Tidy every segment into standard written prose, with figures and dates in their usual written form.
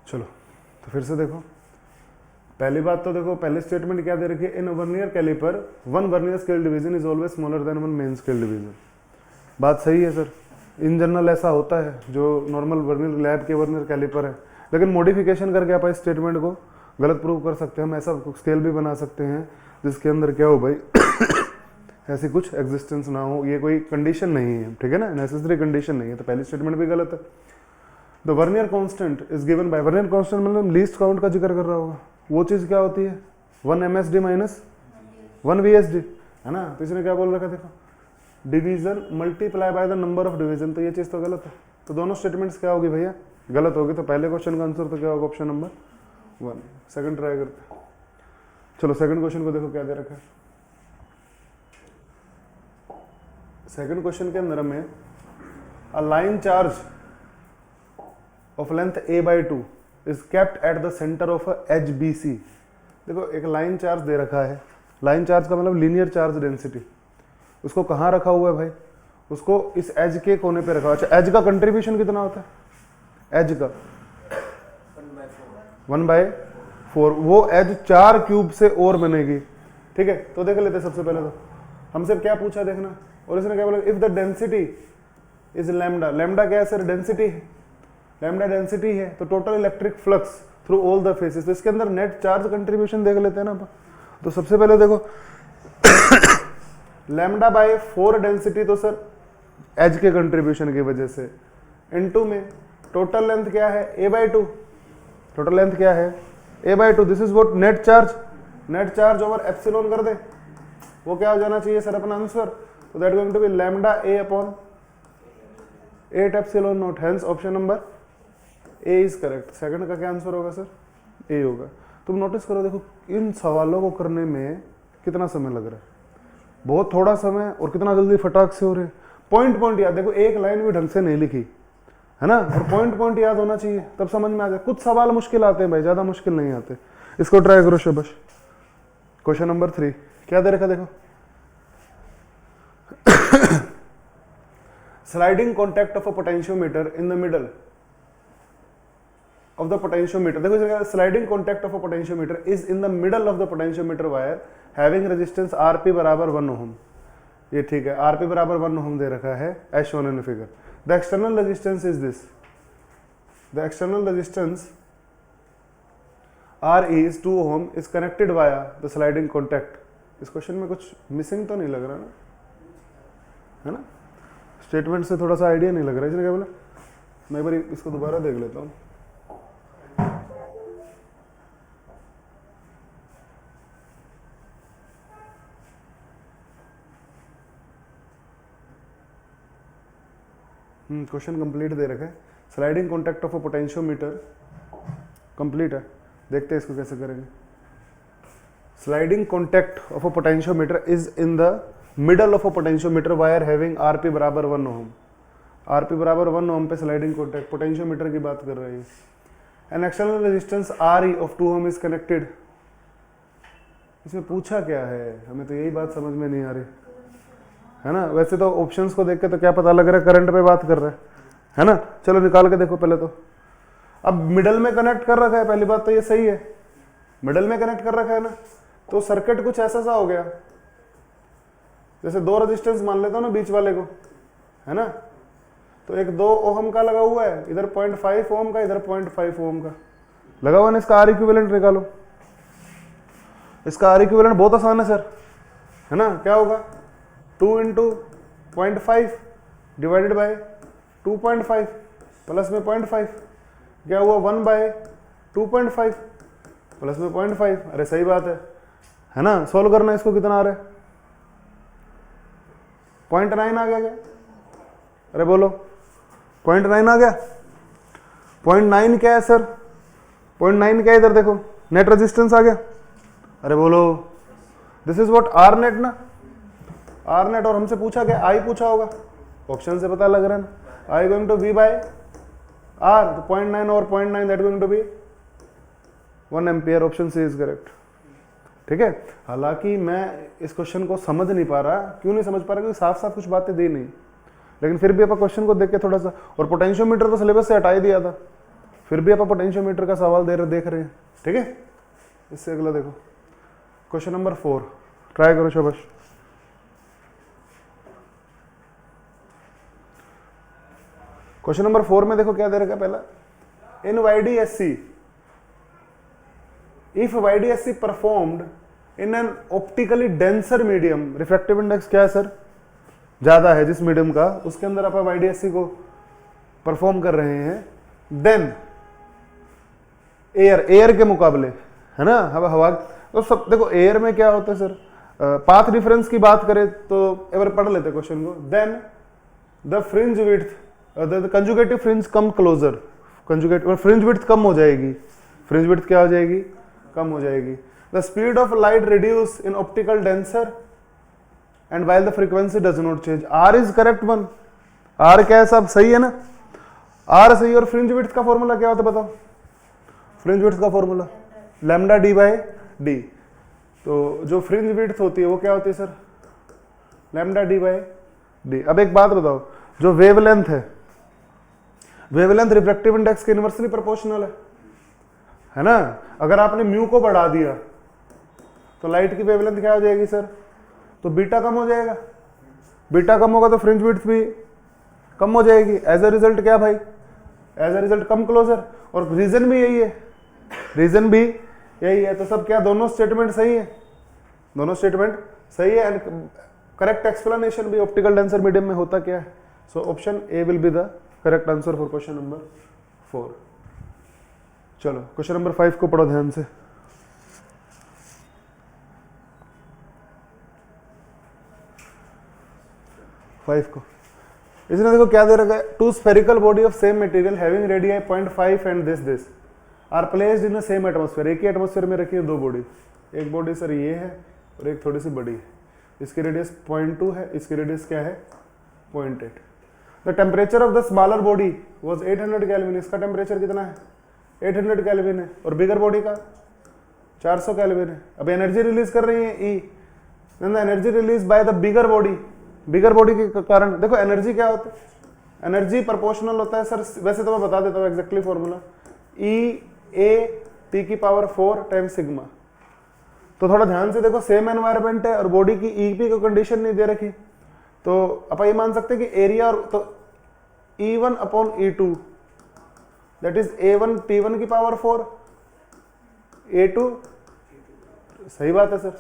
चलो तो फिर से देखो, पहली बात तो देखो, पहले स्टेटमेंट क्या दे रखी है, in vernier caliper one vernier scale division is always smaller than one main scale division. बात सही है सर, इन जनरल ऐसा होता है जो नॉर्मल वर्नियर लैब के वर्नियर कैलिपर है, लेकिन मॉडिफिकेशन करके आप इस स्टेटमेंट को गलत प्रूव कर सकते हैं। हम ऐसा स्केल भी बना सकते हैं जिसके अंदर क्या हो भाई ऐसी कुछ एग्जिस्टेंस ना हो, ये कोई कंडीशन नहीं है, ठीक है ना, नेसेसरी कंडीशन नहीं है, तो पहली स्टेटमेंट भी गलत है। The vernier constant is given by, vernier constant मतलब लीस्ट काउंट का जिक्र कर रहा होगा, वो चीज़ क्या होती है 1 MSD माइनस 1 VSD, है ना। तो इसने क्या बोल रखा है देखो, division multiply by the number of division, तो ये चीज़ तो गलत है, तो दोनों स्टेटमेंट्स क्या होगी भैया, गलत होगी। तो पहले क्वेश्चन का आंसर तो क्या होगा, ऑप्शन नंबर 1। सेकंड ट्राई करते हैं। चलो सेकंड क्वेश्चन को देखो क्या दे रखा है। सेकंड क्वेश्चन के अंदर हमें a line charge of length a/2 is kept at the centre of edge BC। देखो एक लाइन चार्ज दे रखा है, लाइन चार्ज का मतलब लीनियर चार्ज डेंसिटी, उसको कहाँ रखा हुआ है भाई, उसको इस एज के कोने पे रखा हुआ है। अच्छा एज का कंट्रीब्यूशन कितना होता है, एज का 1/4, वो एज 4 क्यूब से और बनेगी, ठीक है। तो देख लेते सबसे पहले, तो हमसे क्या पूछा देखना, और इसने क्या बोला, if the density is lambda, lambda क्या है सर, डेंसिटी है, लैम्डा डेंसिटी है, तो total electric flux through all the faces, तो इसके अंदर नेट चार्ज कंट्रीब्यूशन देख लेते हैं ना। तो सबसे पहले देखो लैम्डा बाय 4 डेंसिटी, तो सर एज के कंट्रीब्यूशन की वजह से, इनटू में टोटल लेंथ क्या है a/2, टोटल लेंथ क्या है a/2, this is what net charge, net charge over epsilon कर दे, वो क्या हो जाना चाहिए सर अपना आंसर, तो that going to be lambda a upon 8 epsilon not, hence option number A is correct. Second का क्या आंसर होगा सर, ए होगा। तुम नोटिस करो, देखो इन सवालों को करने में कितना समय लग रहा है, बहुत थोड़ा समय, और कितना जल्दी फटाक से हो रहे। पॉइंट पॉइंट याद, देखो एक लाइन भी ढंग से नहीं लिखी है ना, और पॉइंट पॉइंट याद होना चाहिए, तब समझ में आ जाए। कुछ सवाल मुश्किल आते हैं भाई, ज्यादा मुश्किल नहीं आते। इसको ट्राई करो शबाश। क्वेश्चन नंबर 3 क्या दे रखा देखो, sliding contact of a potentiometer in the middle of the potentiometer, देखो sliding contact of a potentiometer is in the middle of the potentiometer wire having resistance Rp बराबर 1 ओम, ये ठीक है, Rp बराबर 1 ओम दे रखा है as shown in figure. The external resistance is this, the external resistance Re is 2 ohm is connected via the sliding contact. इस question में कुछ मिसिंग तो नहीं लग रहा ना, है ना, स्टेटमेंट से थोड़ा सा आइडिया नहीं लग रहा है, इसने क्या बोला, मैं एक बार इसको दोबारा देख लेता हूँ। क्वेश्चन कंप्लीट दे रखा है, sliding contact of a potentiometer complete है, देखते हैं इसको कैसे करेंगे। Sliding contact of a potentiometer is in the middle of a potentiometer wire having Rp बराबर 1 ओम, Rp बराबर 1 ओम पे स्लाइडिंग कॉन्टैक्ट, पोटेंशियोमीटर की बात कर रहे हैं। An external resistance Re of 2 ohm is connected, इसमें पूछा क्या है, हमें तो यही बात समझ में नहीं आ रही है ना। वैसे तो ऑप्शंस को देख के तो क्या पता लग रहा है, करंट पे बात कर रहा है ना। चलो निकाल के देखो पहले तो, अब मिडल में कनेक्ट कर रखा है, पहली बात तो ये सही है, मिडल में कनेक्ट कर रखा है ना, तो सर्किट कुछ ऐसा सा हो गया, जैसे 2 रेजिस्टेंस मान लेता हूं ना बीच वाले को, है ना, तो एक 2 ओम का लगा हुआ है, इधर 0.5 ओम का, इधर 0.5 ओम का लगा हुआ है ना। इसका आर इक्विवेलेंट निकालो, इसका आर इक्विवेलेंट बहुत आसान है सर, है ना, क्या होगा 2 × 0.5 डिवाइडेड बाय 2.5 प्लस में 0.5, क्या हुआ 1/2.5 प्लस में 0.5, अरे सही बात है ना। सॉल्व करना इसको, कितना आ रहा है 0.9 आ गया क्या, अरे बोलो 0.9 आ गया। 0.9 क्या है सर, 0.9 क्या है, इधर देखो नेट रेजिस्टेंस आ गया, अरे बोलो this is what R net ना, आर नेट। और हमसे पूछा क्या, आई पूछा होगा, ऑप्शन से पता लग रहा है ना, I going to V by R, तो 0.9 और 0.9 that going to be 1 ampere, option C is correct, ठीक है। हालांकि मैं इस क्वेश्चन को समझ नहीं पा रहा, क्यों नहीं समझ पा रहा, क्योंकि साफ साफ कुछ बातें दी नहीं, लेकिन फिर भी अपन क्वेश्चन को देख के थोड़ा सा, और पोटेंशियोमीटर तो सिलेबस से हटा ही दिया था, फिर भी आप पोटेंशियोमीटर का सवाल देख रहे हैं, ठीक है। इससे अगला देखो क्वेश्चन नंबर 4, ट्राई करो शाबाश। क्वेश्चन नंबर 4 में देखो क्या दे रखा है पहला, इन YDSC, if YDSC performed in an optically denser medium, refractive index क्या है सर, ज्यादा है जिस मीडियम का, उसके अंदर आप YDSC को परफॉर्म कर रहे हैं, देन एयर के मुकाबले, है ना, हवा तो सब देखो एयर में क्या होता है सर, पाथ डिफरेंस की बात करें तो एक बार पढ़ लेते क्वेश्चन को, then the fringe width, the conjugative fringe come closer, conjugative fringe width कम हो जाएगी, फ्रिंज विड्थ क्या हो जाएगी, कम हो जाएगी। The speed of light reduce in optical denser and while the frequency does not change. R is correct one, R क्या है सब सही है ना, आर सही। और फ्रिंज विड्थ का फॉर्मूला क्या होता है बताओ, फ्रिंज विड्थ का formula lambda D by D. तो जो फ्रिंज विड्थ होती है वो क्या होती है sir, lambda D by D. अब एक बात बताओ, जो वेवलेंथ है, वेवलेंथ रिफ्रैक्टिव इंडेक्स के इनवर्सली प्रोपोर्शनल है ना। अगर आपने म्यू को बढ़ा दिया तो लाइट की वेवलेंथ क्या हो जाएगी सर, तो बीटा कम हो जाएगा, बीटा कम होगा तो फ्रिंज विड्थ भी कम हो जाएगी। एज अ रिजल्ट क्या भाई, as a result come closer. और रीजन भी यही है, रीजन भी यही है। तो सब क्या, दोनों स्टेटमेंट सही है, दोनों स्टेटमेंट सही है। एंड करेक्ट एक्सप्लेनेशन भी ऑप्टिकल डेंसर मीडियम में होता क्या है। So option A will be the correct answer for question number 4। चलो क्वेश्चन नंबर 5 को पढ़ो ध्यान से। फाइव को इसने देखो क्या दे रखा है, two spherical body of same material having radii 0.5 and this are placed in the same atmosphere. एक ही एटमॉस्फेयर में रखी है दो बॉडी, एक बॉडी सर ये है और एक थोड़ी सी बड़ी है, इसकी रेडियस 0.2 है, इसकी रेडियस क्या है 0.8। The temperature of the smaller body was 800 kelvin, इसका टेम्परेचर कितना है 800 केल्विन है, और बिगर बॉडी का 400 केल्विन है। अब एनर्जी रिलीज कर रही है E, then the energy release by the bigger body, bigger body के कारण देखो एनर्जी क्या होता है, एनर्जी प्रोपोर्शनल होता है सर। वैसे तो मैं बता देता हूँ exactly formula, E A T की पावर 4 टाइम्स सिग्मा। तो थोड़ा ध्यान से देखो, सेम एनवायरनमेंट है और बॉडी की ईपी को कंडीशन नहीं दे रखी, तो अपन ये मान सकते हैं कि एरिया और तो E1 upon E2 that is A1 T1 की पावर 4 A2, सही बात है सर।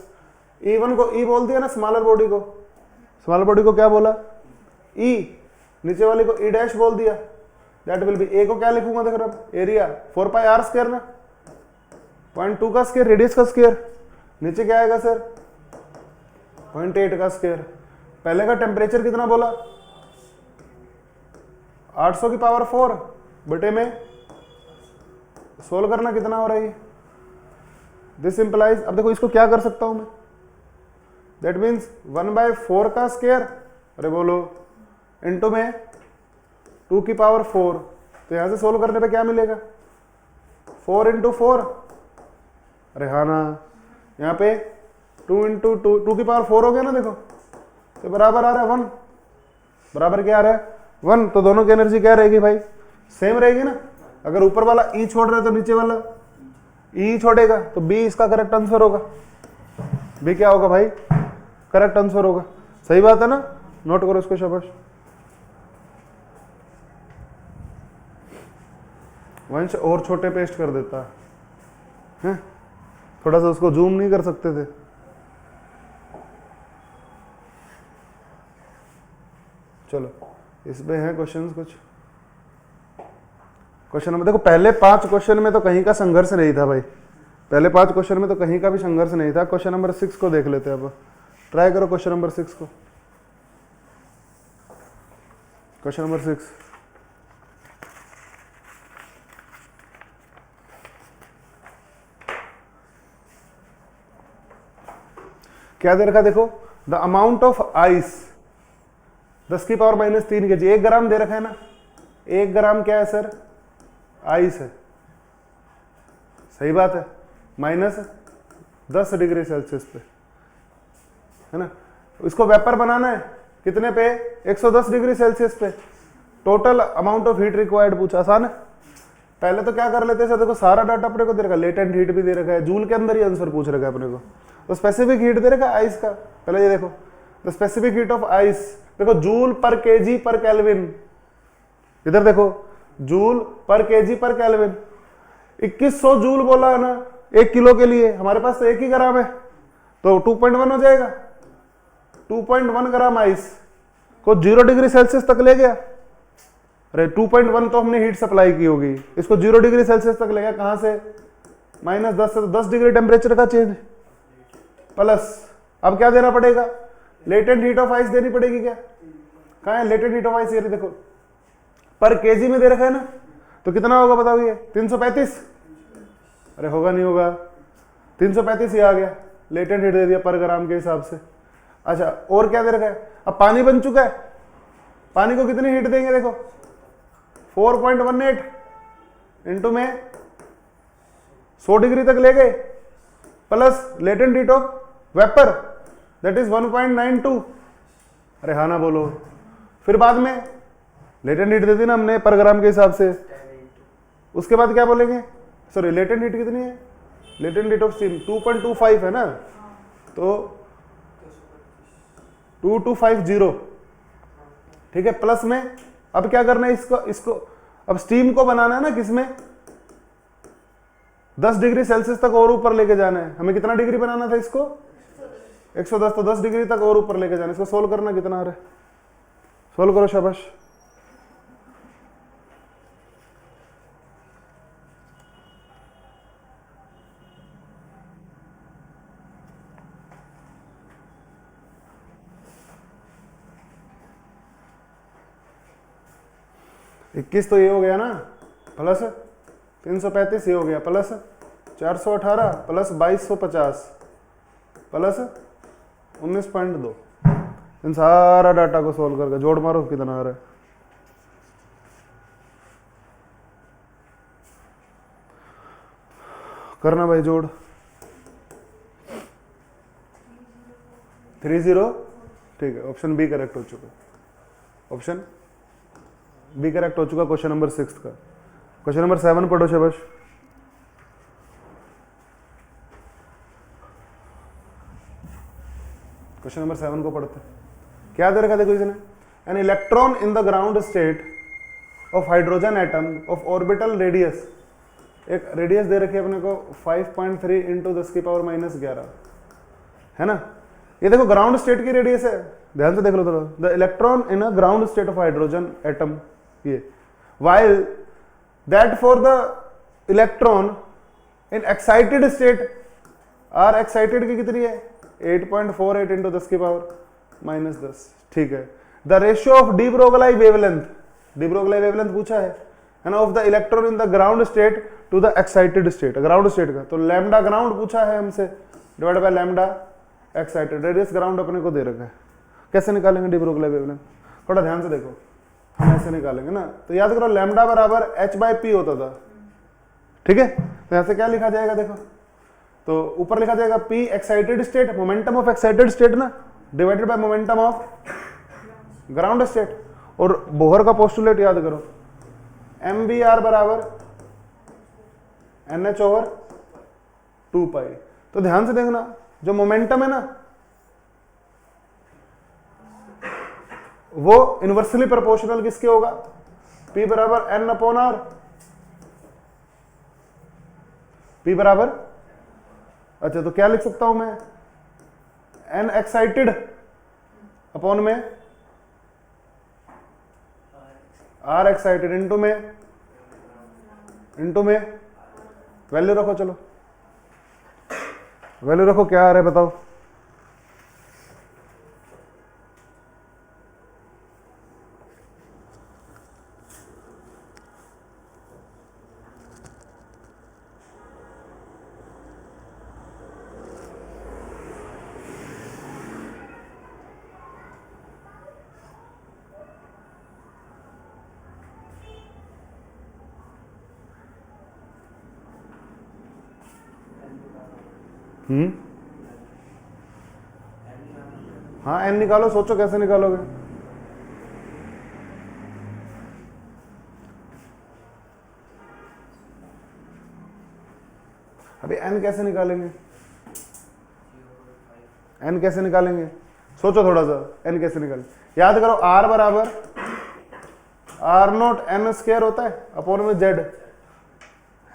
E1 को E बोल दिया ना स्मॉलर बॉडी को, स्मॉलर बॉडी को क्या बोला E, नीचे वाले को E डैश बोल दिया, दैट विल बी A को क्या लिखूंगा देखो अब एरिया 4 पाई आर स्क्वायर ना, 0.2 का स्क्वायर रेडियस का स्क्वायर, नीचे क्या आएगा सर 0.8 का स्क्वायर। पहले का टेम्परेचर कितना बोला 800 की पावर 4 बटे में सोल्व करना कितना हो रहा है, दिस इंप्लाइज। अब देखो इसको क्या कर सकता हूं मैं, दैट मीन्स 1/4 का स्क्वायर, अरे बोलो इनटू में 2 की पावर 4, तो यहां से सोल्व करने पे क्या मिलेगा 4 × 4, अरे हाँ ना, यहाँ पे 2 × 2 की पावर 4 हो गया ना देखो, तो बराबर आ रहा है 1, बराबर क्या आ रहा है 1। तो दोनों की एनर्जी क्या रहेगी भाई, सेम रहेगी ना। अगर ऊपर वाला ई छोड़ रहा है तो नीचे वाला ई छोड़ेगा, तो बी इसका करेक्ट आंसर होगा। बी क्या होगा भाई, करेक्ट आंसर होगा। सही बात है ना, नोट करो इसको शाबाश। वंश और छोटे पेस्ट कर देता है, थोड़ा सा उसको जूम नहीं कर सकते थे। चलो इसमें है क्वेश्चंस कुछ। क्वेश्चन नंबर देखो, पहले 5 क्वेश्चन में तो कहीं का संघर्ष नहीं था भाई, पहले 5 क्वेश्चन में तो कहीं का भी संघर्ष नहीं था। क्वेश्चन नंबर 6 को देख लेते हैं अब, ट्राई करो क्वेश्चन नंबर 6 को। क्वेश्चन नंबर 6 क्या दे रखा देखो, द अमाउंट ऑफ आइस 10 की पावर -3 kg, 1 ग्राम दे रखा है ना, 1 ग्राम क्या है सर आइस है, सही बात है, -10 डिग्री सेल्सियस पे, है ना। इसको वेपर बनाना है कितने पे 110 डिग्री सेल्सियस पे। Total amount of heat required पूछा, आसान है। पहले तो क्या कर लेते हैं, देखो सारा डाटा अपने को दे रखा है, लेटेंट हीट भी दे रखा है, जूल के अंदर ही आंसर पूछ रखा है अपने को। तो स्पेसिफिक हीट दे रखा है आइस का, पहले ये देखो the specific heat of ice, देखो जूल पर केजी पर केल्विन, इधर देखो जूल पर केजी पर केल्विन, 2100 जूल बोला है ना 1 किलो के लिए, हमारे पास तो 1 ही ग्राम है, तो 2.1 हो जाएगा। 2.1 ग्राम आइस को 0 डिग्री सेल्सियस तक ले गया, अरे 2.1 तो हमने हीट सप्लाई की होगी, इसको 0 डिग्री सेल्सियस तक ले गया, कहां से -10 से, तो 10 डिग्री टेम्परेचर का चेंज प्लस, अब क्या देना पड़ेगा, लेटेंट हीट ऑफ आइस देनी पड़ेगी क्या, कहां है लेटेंट हीट ऑफ आइस, ये देखो पर केजी में दे रखा है ना, तो कितना होगा बताओ, ये 335, अरे होगा नहीं होगा, 335 ही आ गया, लेटेंट हीट दे दिया पर ग्राम के हिसाब से। अच्छा और क्या दे रखा है, अब पानी बन चुका है, पानी को कितनी हीट देंगे, देखो 4.18 इंटू में 100 डिग्री तक ले गए, plus latent heat of vapour that is 1.92, अरे हाँ ना बोलो, फिर बाद में लेटेंट हीट दे दी ना हमने पर ग्राम के हिसाब से, उसके बाद क्या बोलेंगे, सॉरी लेटेंट हीट कितनी है, लेटेंट हीट ऑफ स्टीम 2.25 है ना, तो 2250, ठीक है, प्लस में अब क्या करना है, इसको अब स्टीम को बनाना है ना, किसमें 10 डिग्री सेल्सियस तक और ऊपर लेके जाना है, हमें कितना डिग्री बनाना था इसको 110, तो 10 डिग्री तक और ऊपर लेके जाना है, इसको सोल्व करना कितना आ रहा है, सोल्व करो शाबाश। इक्कीस तो ये हो गया ना, प्लस 335 ये हो गया, प्लस 418 प्लस 2250 प्लस 19.2, इन सारा डाटा को सोल्व करके जोड़ मारो कितना आ रहा है, करना भाई जोड़, 30, ठीक है, ऑप्शन बी करेक्ट हो चुका, ऑप्शन बी करेक्ट हो चुका क्वेश्चन नंबर 6 का। क्वेश्चन नंबर 7 पढ़ो शाबाश। क्वेश्चन नंबर 7 को पढ़ते, क्या दे रखा देखो इसने, an electron in the ground state of hydrogen atom of orbital radius, एक रेडियस दे रखी है अपने को 5.3 इंटू 10 की पावर -11 है ना, ये देखो ग्राउंड स्टेट की रेडियस है, ध्यान से देख लो थोड़ा, the electron in a ground state of hydrogen atom, ये while that for the electron in excited state, R excited की कितनी है 8.48 इंटू 10 की पावर -10, ठीक है, the ratio of de Broglie wavelength, de Broglie wavelength पूछा है ना, of the electron in the ground state to the excited state, ground state का, तो लैम्डा ग्राउंड पूछा है हमसे, divide by lambda excited, radius ground अपने को दे रखा है, कैसे निकालेंगे डी ब्रोगली वेवलेंथ, थोड़ा ध्यान से देखो, हम ऐसे निकालेंगे ना, तो याद करो लैम्डा बराबर h/p होता था, ठीक है, तो यहां से क्या लिखा जाएगा देखो, तो ऊपर लिखा जाएगा p excited state, momentum of excited state ना, divided by momentum of ground state, और बोहर का पोस्टुलेट याद करो, mvr बराबर nh/2π, तो ध्यान से देखना, जो मोमेंटम है ना वो इनवर्सली प्रोपोर्शनल किसके होगा, P बराबर n/r, P बराबर, अच्छा तो क्या लिख सकता हूं मैं, n एक्साइटेड अपॉन में r एक्साइटेड इंटू में वैल्यू रखो, चलो वैल्यू रखो, क्या आ रहा है बताओ, हाँ n निकालो, सोचो कैसे निकालोगे, अभी एन कैसे निकालेंगे, एन कैसे निकालेंगे, सोचो थोड़ा सा, एन कैसे निकालेंगे। याद करो आर बराबर आर नोट एन स्क्वायर होता है अपॉन में जेड,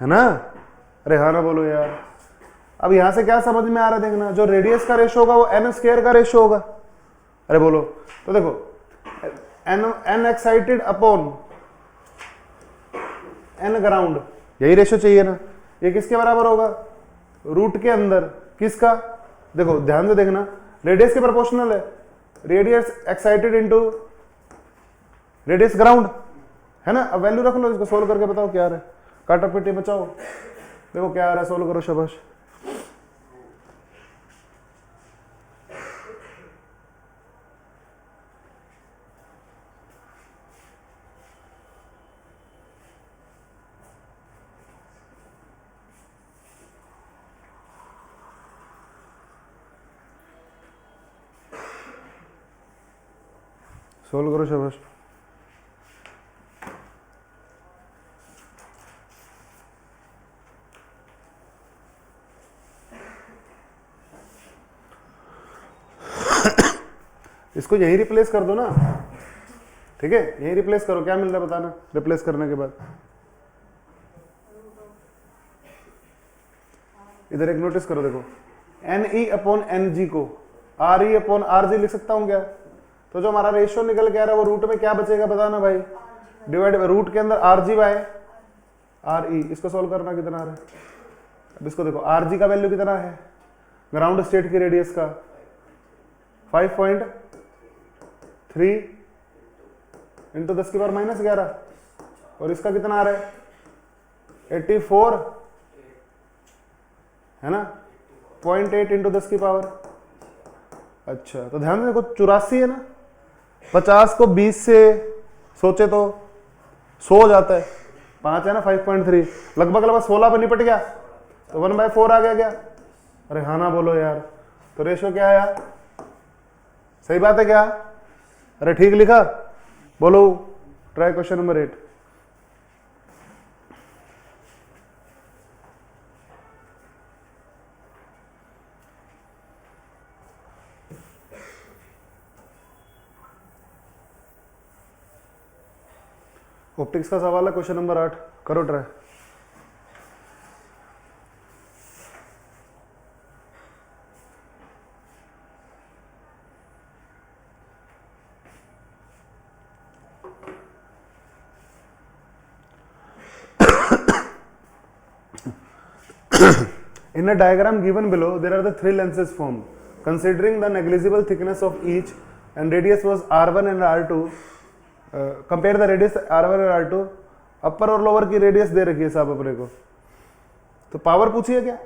है ना। अरे हाँ ना बोलो यार। अब यहां से क्या समझ में आ रहा है, देखना जो रेडियस का रेशो होगा वो एन स्क्वायर का रेशो होगा। अरे बोलो, तो देखो N excited upon N ground, यही रेशो चाहिए ना। ये किसके बराबर होगा, रूट के अंदर किसका, देखो ध्यान से देखना, रेडियस के प्रोपोर्शनल है, radius excited into radius ground, है ना। अब वैल्यू रख लो, इसको सोल्व करके बताओ क्या आ रहा है, काटा पिटी बचाओ, देखो क्या आ रहा है, सोल्व करो, शाबाश। सोल्व करो, शाबाश। इसको यही रिप्लेस कर दो ना, ठीक है, यही रिप्लेस करो, क्या मिल रहा है बताना रिप्लेस करने के बाद। इधर एक नोटिस करो, देखो N E upon N G को R E upon R G लिख सकता हूं क्या, तो जो हमारा रेशियो निकल के आ रहा है वो रूट में क्या बचेगा बताना भाई, डिवाइड रूट के अंदर R G by R E. इसको सोल्व करना कितना आ रहा है, अब इसको देखो आर जी का वैल्यू कितना है, ग्राउंड स्टेट की रेडियस का 5.3 इंटू 10 की पावर -11, और इसका कितना आ रहा है 84, है ना, 0.8 इंटू 10 की पावर। अच्छा तो ध्यान से देखो 84 है ना, 50 को 20 से सोचे तो 100 हो जाता है, 5 है ना 5.3, लगभग 16 पे निपट गया, तो 1/4 आ गया क्या। अरे हाँ ना बोलो यार, तो रेशियो क्या आया, सही बात है क्या, अरे ठीक लिखा, बोलो ट्राई क्वेश्चन नंबर 8। ऑप्टिक्स का सवाल है, क्वेश्चन नंबर 8, करो try. In a diagram given below, there are the 3 lenses formed. Considering the negligible thickness of each and radius was R1 and R2, compare the radius R1 और R2, अपर और lower की radius दे रखी है साहब अपने को, तो पावर पूछिए क्या।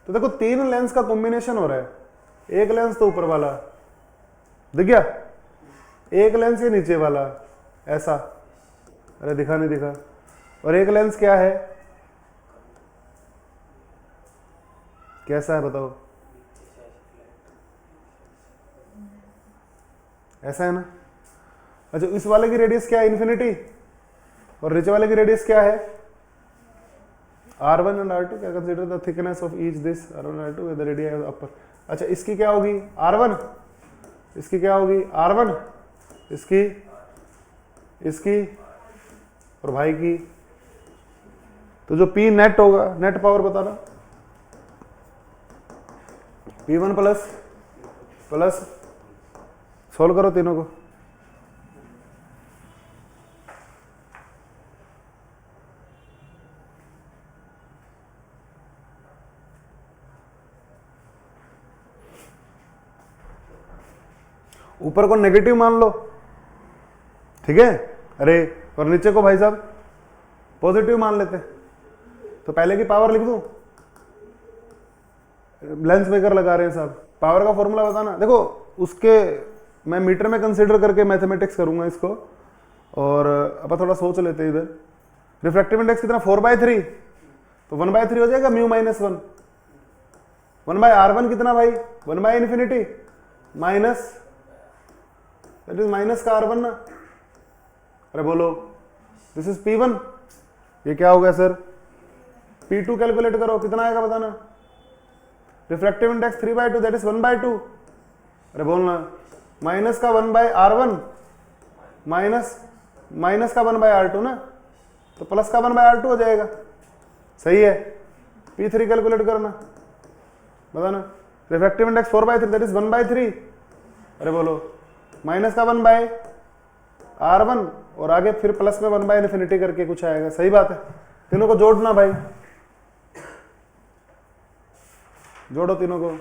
तो देखो 3 लेंस का कॉम्बिनेशन हो रहा है, एक लेंस तो ऊपर वाला दिख गया, एक लेंस ये नीचे वाला ऐसा, अरे दिखा नहीं दिखा, और एक लेंस क्या है, कैसा है बताओ, ऐसा है ना। अच्छा इस वाले की रेडियस क्या है इन्फिनिटी, और नीचे वाले की रेडियस क्या है R1 एंड R2, क्या consider the thickness of each this R1 and R2 with the radius upper. अच्छा इसकी क्या होगी R1, इसकी क्या होगी R1, इसकी इसकी और भाई की, तो जो P नेट होगा, नेट पावर बताना, P1 प्लस सोल्व करो तीनों को, ऊपर को नेगेटिव मान लो, ठीक है, अरे और नीचे को भाई साहब पॉजिटिव मान लेते, तो पहले की पावर लिख दूं, लेंस मेकर लगा रहे हैं साहब, पावर का फॉर्मूला बताना, देखो उसके मैं मीटर में कंसीडर करके मैथमेटिक्स करूंगा इसको, और अब थोड़ा सोच लेते हैं इधर, रिफ्रैक्टिव इंडेक्स कितना 4/3, तो 1/3 हो जाएगा म्यू -1, 1/R1 कितना भाई 1/∞ माइनस, दैट इज माइनस का R1 ना, अरे बोलो दिस इज P1, ये क्या हो गया सर P2 कैलकुलेट करो, कितना आएगा बताना। Refractive index 3/2 that is 1/2। अरे बोलना, माइनस का 1/R1 माइनस का 1/R2 ना, तो प्लस का 1/R2 हो जाएगा। सही है। P3 कैलकुलेट करना, बताना। Refractive index 4/3 that is 1/3। अरे बोलो, माइनस का 1/R1 और आगे फिर प्लस में 1/∞ करके कुछ आएगा। सही बात है। तीनों को जोड़ना भाई, जोड़ो तीनों को।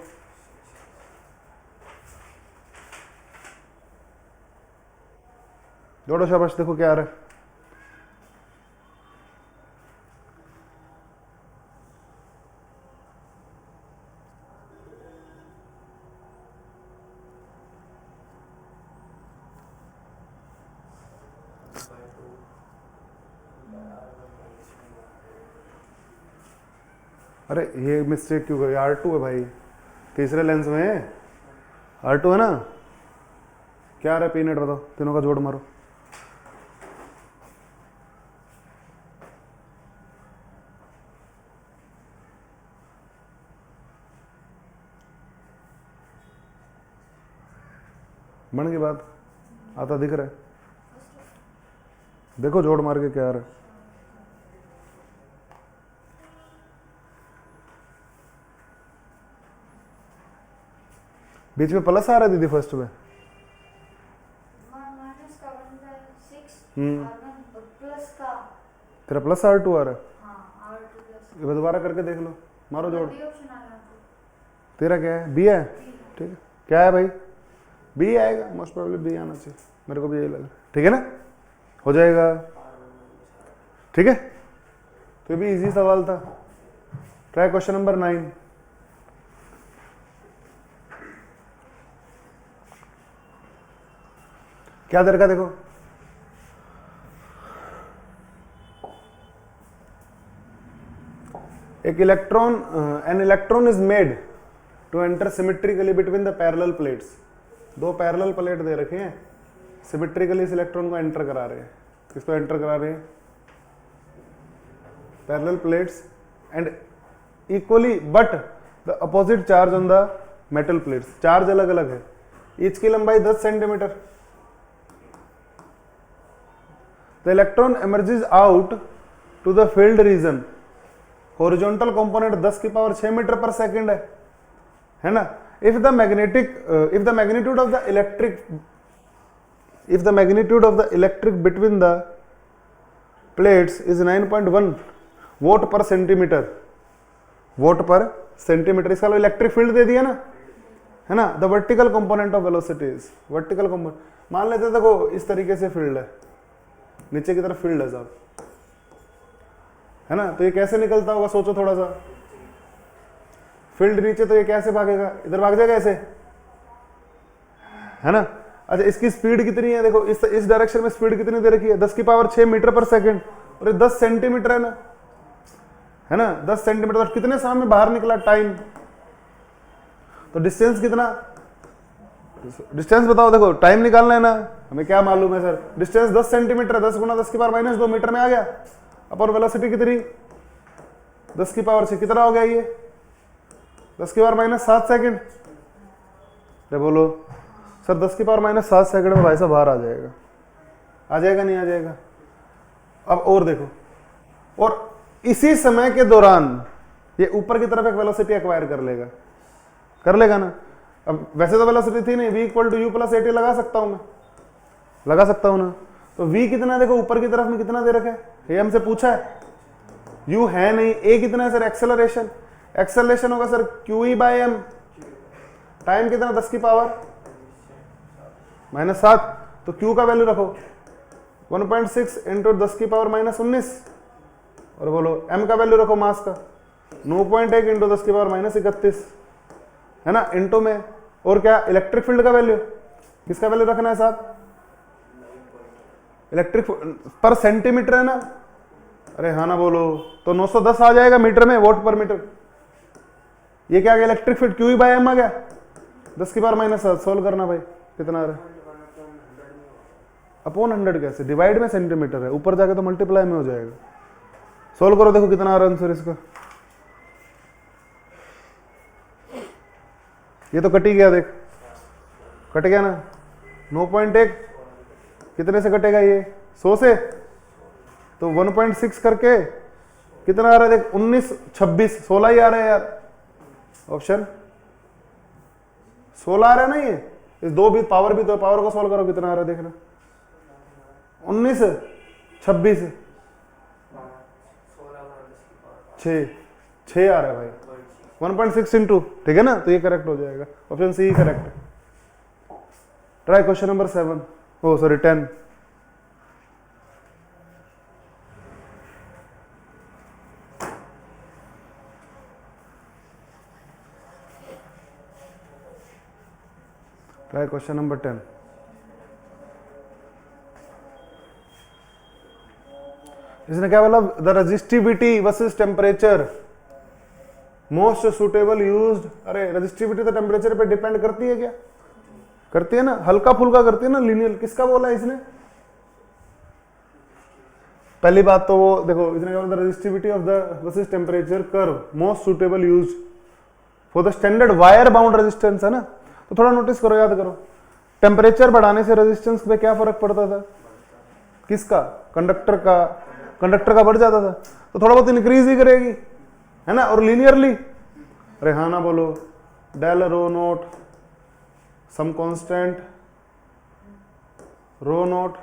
जोड़ो, शाबाश। देखो क्या आ रहा है। अरे ये मिस्टेक क्यों गई? R2 है भाई, तीसरे लेंस में R2 है ना। क्या आ रहा है पी नेट बताओ, तीनों का जोड़ मारो। बन गई बात, आता दिख रहा है। देखो जोड़ मार के क्या आ रहा है। बीच में प्लस आ रहा है दीदी फर्स्ट में। तेरा प्लस R2 आ रहा है। ये दोबारा करके देख लो, मारो जोड़। तेरा क्या है? बी है। ठीक है, क्या है भाई? बी आएगा, मोस्ट प्रोबेबली बी आना चाहिए, मेरे को भी यही लगा। ठीक है ना, हो जाएगा। ठीक है, तो ये भी इजी सवाल था। Try question number 9। क्या दे रखा देखो, एक electron, an electron is made to enter symmetrically between the parallel plates. दो पैरेलल प्लेट दे रखे हैं, सिमेट्रिकली इस इलेक्ट्रॉन को एंटर करा रहे हैं। किसको एंटर करा रहे हैं? Parallel plates and equally but the opposite charge on the metal plates. Charge अलग अलग है, ईच की लंबाई 10 centimetre. The electron emerges out to the filled region. Horizontal component 10 की पावर 6 मीटर पर सेकंड है ना। If the magnitude of the electric between the plates is 9.1 vote पर सेंटीमीटर, वोट पर सेंटीमीटर, इसका इलेक्ट्रिक फील्ड दे दिया ना, है ना। The vertical component of velocity is, vertical component मान लेते देखो इस तरीके से फील्ड है, नीचे की तरफ फील्ड है साहब, है ना। तो ये कैसे निकलता होगा, सोचो थोड़ा सा। फील्ड नीचे, तो ये कैसे भागेगा? इधर भाग जाएगा ऐसे, है ना। अच्छा, इसकी स्पीड कितनी है देखो, इस डायरेक्शन में स्पीड कितनी दे रखी है? 10 की पावर 6 मीटर पर सेकंड, और ये 10 सेंटीमीटर है ना, है ना। 10 सेंटीमीटर, तो कितने समय में बाहर निकला टाइम? तो डिस्टेंस कितना? डिस्टेंस बताओ, देखो टाइम निकालना है ना, हमें क्या मालूम है सर? डिस्टेंस 10 सेंटीमीटर है, 10 गुना 10 की पावर -2 मीटर में आ गया। अपन वेलोसिटी कितनी? 10 की पावर 6, कितना हो गया ये? 10 की पावर -7 सेकंड। अरे बोलो सर, 10 की पावर -7 सेकंड में भाई साहब बाहर आ जाएगा। आ जाएगा नहीं आ जाएगा? अब और देखो, और इसी समय के दौरान ये ऊपर की तरफ एक वेलोसिटी एक्वायर कर लेगा ना। अब वैसे तो वेलोसिटी थी नहीं, v = u + at लगा सकता हूं मैं, लगा सकता हूं ना। तो v कितना देखो, ऊपर की तरफ में कितना दे रखा है, ये हमसे पूछा है। u है नहीं, a कितना है सर? एक्सेलरेशन होगा सर QE/m। टाइम कितना? 10 की पावर -7। तो q का वैल्यू रखो 1.6 × 10 की पावर -19, और बोलो m का वैल्यू रखो मास का 9.1 × 10 की पावर -31, है ना, इंटू में। और क्या? इलेक्ट्रिक फील्ड का वैल्यू, किसका वैल्यू रखना है साहब? इलेक्ट्रिक पर सेंटीमीटर है ना। अरे हाँ ना बोलो, तो 910 आ जाएगा मीटर में, वोट पर मीटर। ये क्या आ गया? इलेक्ट्रिक फील्ड QE/m आ गया। 10 की पावर -7 सोल्व करना भाई, कितना आ रहा है? अपॉन 100 कैसे? डिवाइड में सेंटीमीटर है, ऊपर जाके तो मल्टीप्लाई में हो जाएगा। सोल्व करो, देखो कितना आ रहा है आंसर इसका। ये तो कट ही गया, देख कट गया ना। 9.1 कितने से कटेगा ये? 100 से। तो 1.6 करके कितना आ रहा है देख, 19, 26, 16 ही आ रहा है यार। ऑप्शन 16 आ रहा है ना ये। इस दो भी पावर भी तो, पावर को सोल्व करो कितना आ रहा है देखना। 19, 26, 6 आ रहा है भाई। 1.6 इंटू, ठीक है ना, तो ये करेक्ट हो जाएगा। ऑप्शन सी करेक्ट है। ट्राई क्वेश्चन नंबर 7, ओ सॉरी 10। Try question number 10। इसने क्या बोला? The resistivity versus temperature most suitable used. अरे रेजिस्टिविटी तो टेम्परेचर पे डिपेंड करती है क्या? करती है ना, हल्का फुल्का करती है ना, लीनियर। किसका बोला इसने? पहली बात तो वो देखो, इसने क्या बोला? The resistivity of the versus temperature curve most suitable used for the standard wire bound resistance, है ना। तो थोड़ा नोटिस करो, याद करो, टेम्परेचर बढ़ाने से रेजिस्टेंस पे क्या फर्क पड़ता था? किसका? कंडक्टर का। कंडक्टर का बढ़ जाता था, तो थोड़ा बहुत इंक्रीज ही करेगी, है ना। और लीनियरली, अरे हाँ ना बोलो, del rho naught some constant rho naught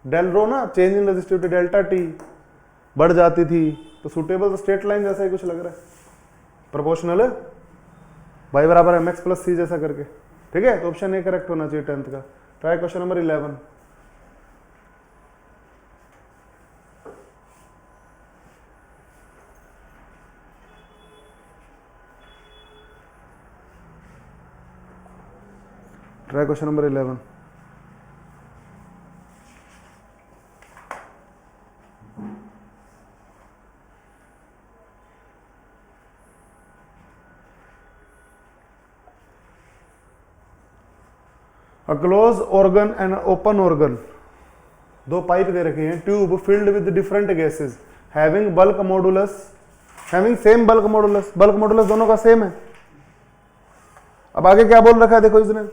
del rho ना, change in resistivity delta T बढ़ जाती थी। तो सुटेबल तो स्ट्रेट लाइन जैसा ही कुछ लग रहा है, प्रोपोर्शनल y बराबर mx प्लस सी जैसा करके, ठीक है। तो ऑप्शन ए करेक्ट होना चाहिए 10th का। Try question number 11। Try question number 11। A close organ and open organ, दो पाइप दे रखे हैं, tube filled with different gases having bulk modulus, having same bulk modulus. Bulk modulus दोनों का same है। अब आगे क्या बोल रखा है देखो इसने,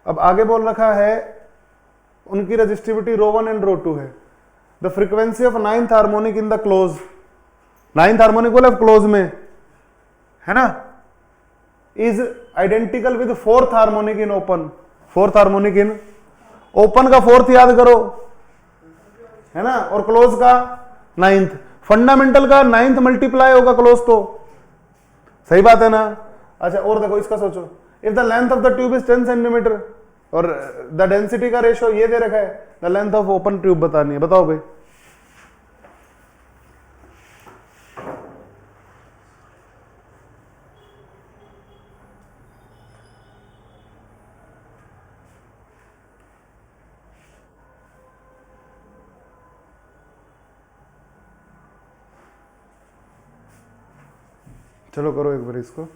अब आगे बोल रखा है उनकी रेजिस्टिविटी रो 1 एंड रो 2 है। The frequency of 9th harmonic in the close, 9th harmonic बोला क्लोज में, है ना, is identical with 4th harmonic in open. 4th harmonic in open का 4th याद करो, है ना, और क्लोज का 9th। फंडामेंटल का 9th मल्टीप्लाई होगा क्लोज तो, सही बात है ना। अच्छा और देखो इसका सोचो, if the length of the tube is 10 centimetre और द डेंसिटी का रेशियो ये दे रखा है, the length of open tube बतानी है, बताओ भाई। चलो करो एक बार इसको।